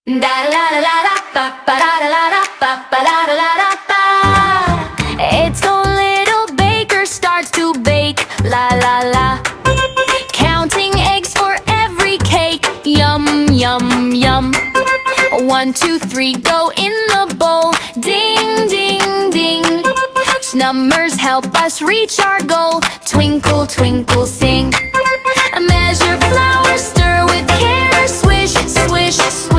Da la la la la ba ba da da la la ba ba da da la la ba. It's the little baker starts to bake. La la la. Counting eggs for every cake. Yum yum yum. 1, 2, 3, go in the bowl. Ding ding ding. Numbers help us reach our goal. Twinkle twinkle sing. Measure flour, stir with care. Swish swish swish.